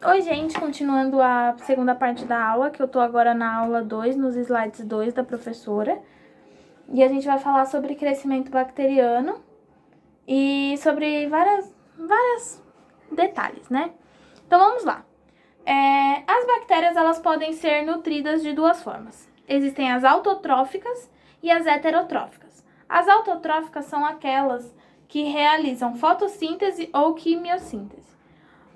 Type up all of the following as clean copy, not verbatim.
Oi, gente, continuando a segunda parte da aula, que eu tô agora na aula 2, nos slides 2 da professora. E a gente vai falar sobre crescimento bacteriano e sobre vários detalhes, né? Então, vamos lá. As bactérias, elas podem ser nutridas de duas formas. Existem as autotróficas e as heterotróficas. As autotróficas são aquelas que realizam fotossíntese ou quimiossíntese.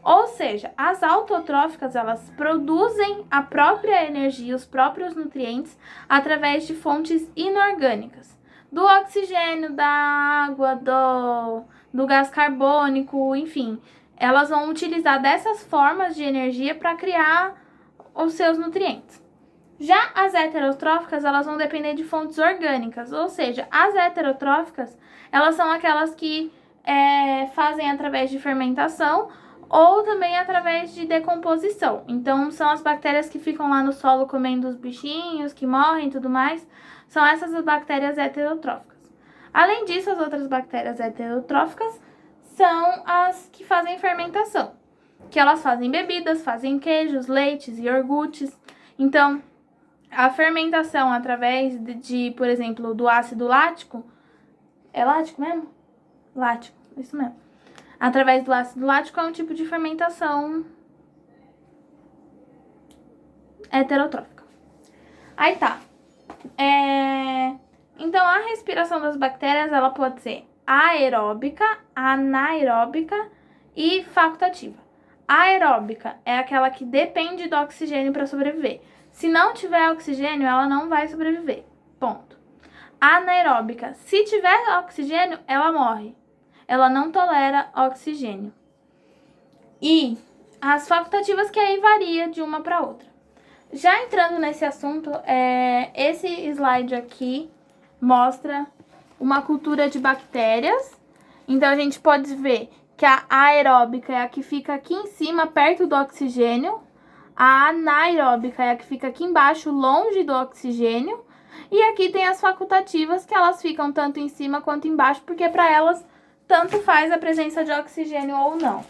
Ou seja, as autotróficas, elas produzem a própria energia, os próprios nutrientes, através de fontes inorgânicas. Do oxigênio, da água, do gás carbônico, enfim. Elas vão utilizar dessas formas de energia para criar os seus nutrientes. Já as heterotróficas, elas vão depender de fontes orgânicas, ou seja, as heterotróficas, elas são aquelas que fazem através de fermentação, ou também através de decomposição. Então, são as bactérias que ficam lá no solo comendo os bichinhos, que morrem e tudo mais. São essas as bactérias heterotróficas. Além disso, as outras bactérias heterotróficas são as que fazem fermentação, que elas fazem bebidas, fazem queijos, leites e iogurtes. Então, a fermentação através por exemplo, do ácido lático... É lático mesmo? Lático, isso mesmo. Através do ácido lático é um tipo de fermentação heterotrófica. Aí tá. Então, a respiração das bactérias, ela pode ser aeróbica, anaeróbica e facultativa. Aeróbica é aquela que depende do oxigênio para sobreviver. Se não tiver oxigênio, ela não vai sobreviver. Ponto. Anaeróbica, se tiver oxigênio, ela morre. Ela não tolera oxigênio. E as facultativas, que aí varia de uma para outra. Já entrando nesse assunto, esse slide aqui mostra uma cultura de bactérias. Então, a gente pode ver que a aeróbica é a que fica aqui em cima, perto do oxigênio. A anaeróbica é a que fica aqui embaixo, longe do oxigênio. E aqui tem as facultativas, que elas ficam tanto em cima quanto embaixo, porque para elas tanto faz a presença de oxigênio ou não.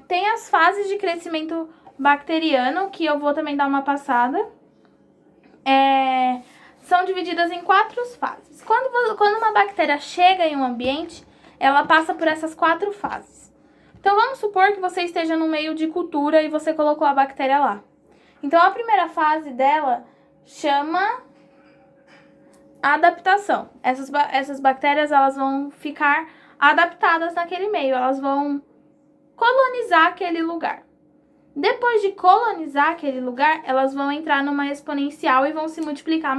Tem as fases de crescimento bacteriano, que eu vou também dar uma passada. São divididas em 4 fases. Quando uma bactéria chega em um ambiente, ela passa por essas 4 fases. Então, vamos supor que você esteja no meio de cultura e você colocou a bactéria lá. Então, a primeira fase dela chama adaptação. Essas bactérias, elas vão ficar adaptadas naquele meio, elas vão colonizar aquele lugar. Depois de colonizar aquele lugar, elas vão entrar numa exponencial e vão se multiplicar.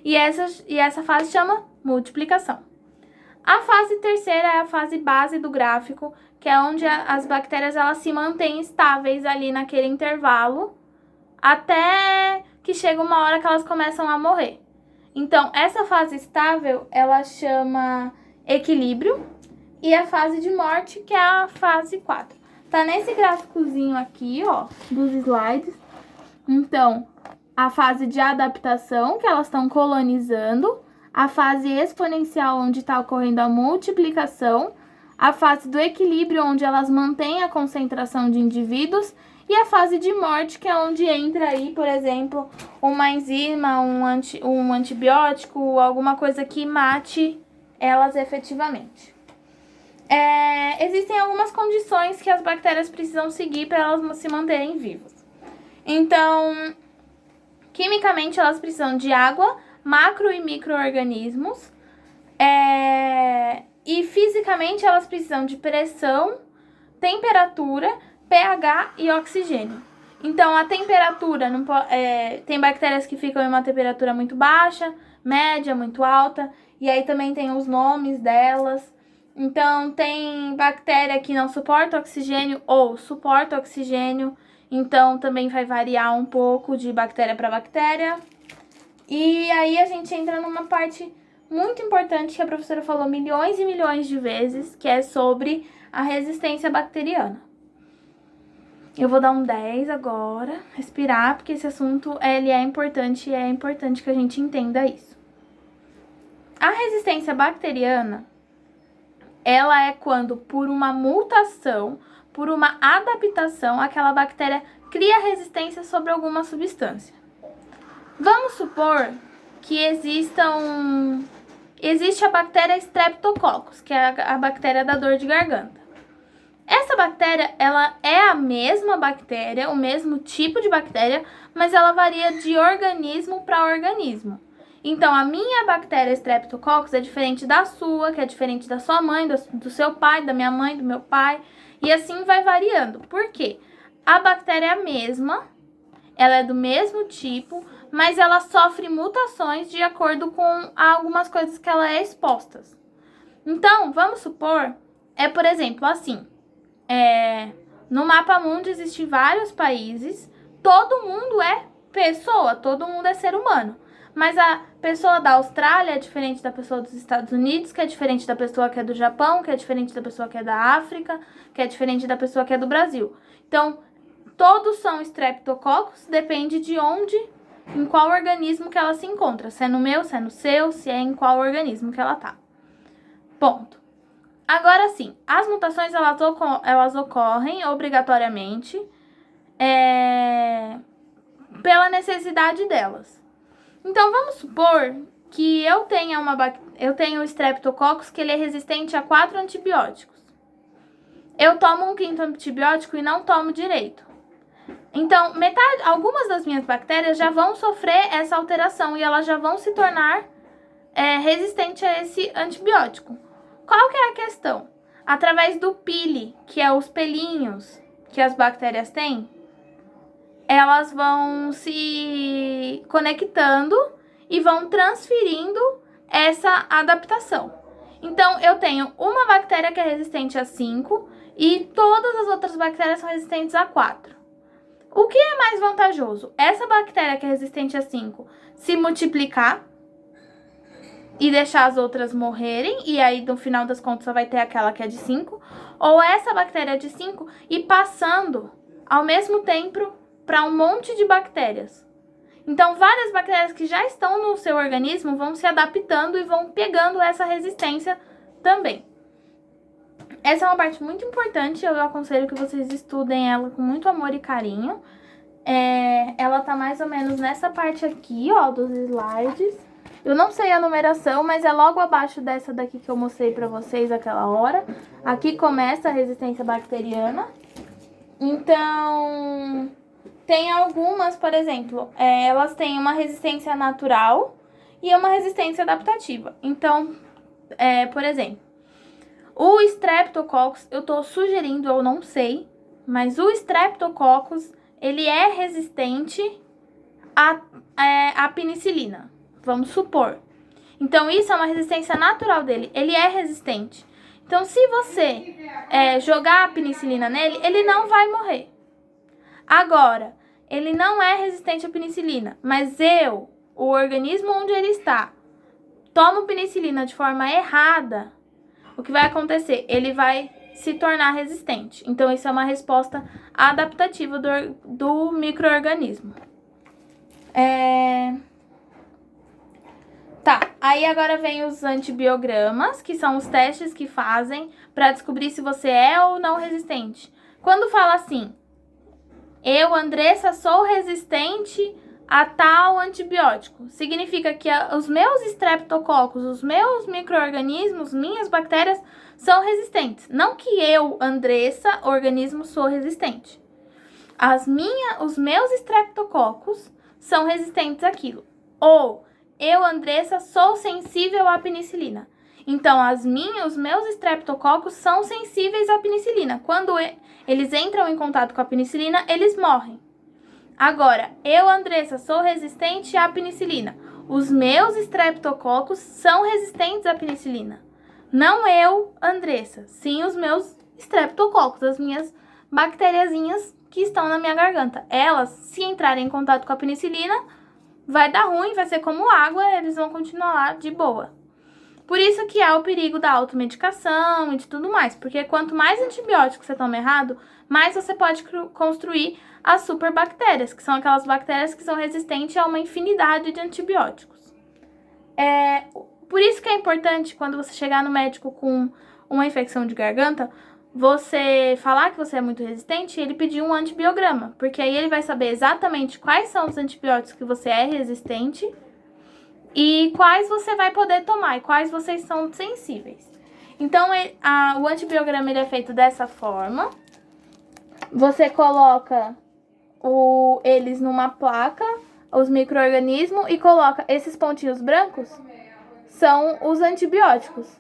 E essa fase chama multiplicação. A fase terceira é a fase base do gráfico, que é onde as bactérias, elas se mantêm estáveis ali naquele intervalo, até que chega uma hora que elas começam a morrer. Então, essa fase estável, ela chama equilíbrio, e a fase de morte, que é a fase 4. Tá nesse gráficozinho aqui, ó, dos slides. Então, a fase de adaptação, que elas estão colonizando, a fase exponencial, onde está ocorrendo a multiplicação, a fase do equilíbrio, onde elas mantêm a concentração de indivíduos, e a fase de morte, que é onde entra aí, por exemplo, uma enzima, um antibiótico, alguma coisa que mate elas efetivamente. Existem algumas condições que as bactérias precisam seguir para elas se manterem vivas. Então, quimicamente, elas precisam de água, macro e micro-organismos. E fisicamente, elas precisam de pressão, temperatura, pH e oxigênio. Então, a temperatura, tem bactérias que ficam em uma temperatura muito baixa, média, muito alta, e aí também tem os nomes delas. Então, tem bactéria que não suporta oxigênio ou suporta oxigênio, então também vai variar um pouco de bactéria para bactéria. E aí a gente entra numa parte muito importante que a professora falou milhões e milhões de vezes, que é sobre a resistência bacteriana. Eu vou dar um 10 agora, respirar, porque esse assunto ele é importante e é importante que a gente entenda isso. A resistência bacteriana ela é quando, por uma mutação, por uma adaptação, aquela bactéria cria resistência sobre alguma substância. Vamos supor que existe a bactéria Streptococcus, que é a bactéria da dor de garganta. Essa bactéria, ela é a mesma bactéria, o mesmo tipo de bactéria, mas ela varia de organismo para organismo. Então, a minha bactéria Streptococcus é diferente da sua, que é diferente da sua mãe, do seu pai, da minha mãe, do meu pai, e assim vai variando. Por quê? A bactéria é a mesma, ela é do mesmo tipo, mas ela sofre mutações de acordo com algumas coisas que ela é exposta. Então, vamos supor, por exemplo, assim, no mapa mundo existem vários países, todo mundo é pessoa, todo mundo é ser humano. Mas a pessoa da Austrália é diferente da pessoa dos Estados Unidos, que é diferente da pessoa que é do Japão, que é diferente da pessoa que é da África, que é diferente da pessoa que é do Brasil. Então, todos são Streptococcus, depende de onde, em qual organismo que ela se encontra. Se é no meu, se é no seu, se é em qual organismo que ela tá. Ponto. Agora sim, as mutações elas ocorrem obrigatoriamente pela necessidade delas. Então, vamos supor que eu tenho o Streptococcus que ele é resistente a 4 antibióticos. Eu tomo um 5º antibiótico e não tomo direito. Então, algumas das minhas bactérias já vão sofrer essa alteração e elas já vão se tornar resistentes a esse antibiótico. Qual que é a questão? Através do pili, que é os pelinhos que as bactérias têm, elas vão se conectando e vão transferindo essa adaptação. Então, eu tenho uma bactéria que é resistente a 5 e todas as outras bactérias são resistentes a 4. O que é mais vantajoso? Essa bactéria que é resistente a 5 se multiplicar e deixar as outras morrerem, e aí no final das contas só vai ter aquela que é de 5, ou essa bactéria de 5 e passando ao mesmo tempo para um monte de bactérias. Então, várias bactérias que já estão no seu organismo vão se adaptando e vão pegando essa resistência também. Essa é uma parte muito importante, eu aconselho que vocês estudem ela com muito amor e carinho. Ela tá mais ou menos nessa parte aqui, ó, dos slides. Eu não sei a numeração, mas é logo abaixo dessa daqui que eu mostrei pra vocês aquela hora. Aqui começa a resistência bacteriana. Então, tem algumas, por exemplo, elas têm uma resistência natural e uma resistência adaptativa. Então, por exemplo, o Streptococcus, eu tô sugerindo, eu não sei, mas o Streptococcus, ele é resistente à penicilina, vamos supor. Então, isso é uma resistência natural dele, ele é resistente. Então, se você jogar a penicilina nele, ele não vai morrer. Agora, ele não é resistente à penicilina, mas o organismo onde ele está, tomo penicilina de forma errada, o que vai acontecer? Ele vai se tornar resistente. Então, isso é uma resposta adaptativa do micro-organismo. Tá, aí agora vem os antibiogramas, que são os testes que fazem para descobrir se você é ou não resistente. Quando fala assim, eu, Andressa, sou resistente a tal antibiótico, significa que os meus estreptococcus, os meus micro-organismos, minhas bactérias são resistentes. Não que eu, Andressa, organismo, sou resistente. Os meus estreptococcus são resistentes àquilo. Ou eu, Andressa, sou sensível à penicilina. Então, os meus estreptococcus são sensíveis à penicilina. Quando eles entram em contato com a penicilina, eles morrem. Agora, eu, Andressa, sou resistente à penicilina. Os meus estreptococcus são resistentes à penicilina. Não eu, Andressa, sim os meus estreptococcus, as minhas bactériazinhas que estão na minha garganta. Elas, se entrarem em contato com a penicilina, vai dar ruim, vai ser como água, eles vão continuar lá de boa. Por isso que há o perigo da automedicação e de tudo mais, porque quanto mais antibiótico você toma errado, mais você pode construir as superbactérias, que são aquelas bactérias que são resistentes a uma infinidade de antibióticos. Por isso que é importante, quando você chegar no médico com uma infecção de garganta, você falar que você é muito resistente, ele pedir um antibiograma, porque aí ele vai saber exatamente quais são os antibióticos que você é resistente e quais você vai poder tomar e quais vocês são sensíveis. Então, o antibiograma ele é feito dessa forma. Você coloca eles numa placa, os micro-organismos, e coloca esses pontinhos brancos, são os antibióticos.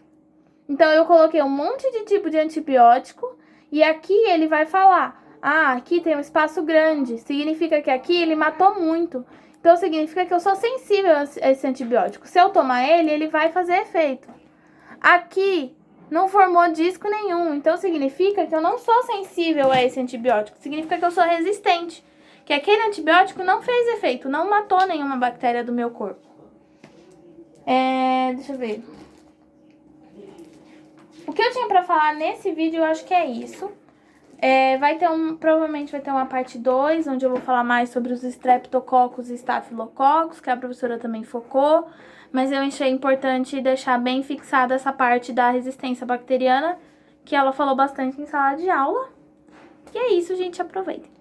Então, eu coloquei um monte de tipo de antibiótico e aqui ele vai falar, aqui tem um espaço grande, significa que aqui ele matou muito. Então, significa que eu sou sensível a esse antibiótico. Se eu tomar ele, ele vai fazer efeito. Aqui não formou disco nenhum, então significa que eu não sou sensível a esse antibiótico. Significa que eu sou resistente, que aquele antibiótico não fez efeito, não matou nenhuma bactéria do meu corpo. Deixa eu ver. O que eu tinha pra falar nesse vídeo, eu acho que é isso. Provavelmente vai ter uma parte 2, onde eu vou falar mais sobre os streptococcus e estafilococcus, que a professora também focou. Mas eu achei importante deixar bem fixada essa parte da resistência bacteriana, que ela falou bastante em sala de aula. E é isso, gente. Aproveitem.